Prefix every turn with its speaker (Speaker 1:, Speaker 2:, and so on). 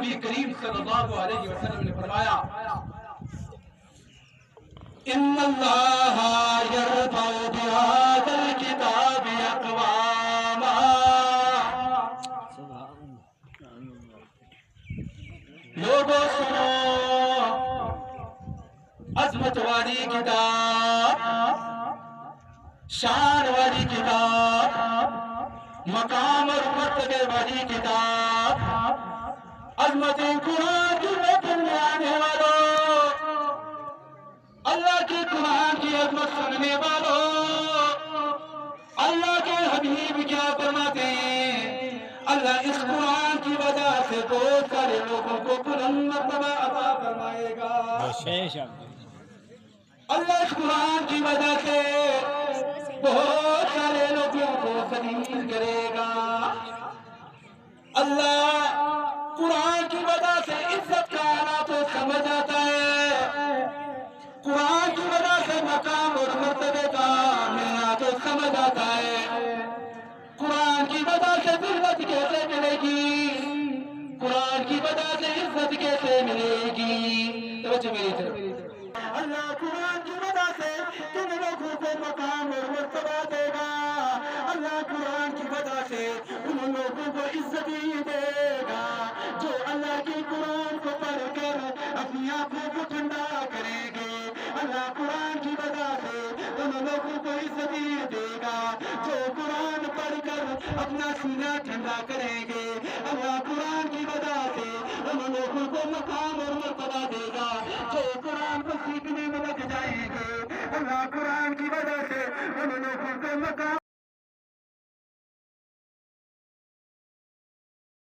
Speaker 1: نبی کریم صلی اللہ علیہ وسلم نے فرمایا ان اللہ یرفع بہذا الکتاب اقواما، لوگوں سنو، عظمت والی کتاب، شان والی کتاب، مقام اور مرتبے والی کتاب، عظمت قرآن کی محفل میں آنے والوں، اللہ کے قرآن کی عظمت سننے والوں، اللہ کے حبیب کیا فرماتے ہیں؟ اللہ اس قرآن کی وجہ سے بہت سارے لوگوں کو بلند مرتبہ عطا فرمائے گا۔ اللہ اس قرآن کی وجہ سے بہت سارے لوگوں کو ذلیل کرے گا۔ اللہ قرآن کی وجہ سے عزت کا آنا تو سمجھ آتا ہے، قرآن کی وجہ سے مقام اور مرتبے کا ملنا تو سمجھ آتا ہے، قرآن کی وجہ سے ذلت کیسے ملے گی، قرآن کی وجہ سے عزت کیسے ملے گی۔ توجہ میری طرف، اللہ قرآن کی وجہ سے کن لوگوں کو مقام اور مرتبہ دے گا، اللہ قرآن کی وجہ سے ان لوگوں کو عزت ہی دے گا جو اللہ کے قرآن کو پڑھ کر اپنی آنکھوں کو ٹھنڈا کریں گے، اللہ قرآن کی وجہ سے ان لوگوں کو عزت ہی دے گا جو قرآن پڑھ کر اپنا سینہ ٹھنڈا کریں گے، اللہ قرآن کی وجہ سے ان لوگوں کو مقام اور مرتبہ دے گا جو قرآن کو سیکھنے میں لگ جائیں گے، اللہ قرآن کی وجہ سے ان لوگوں کو مقام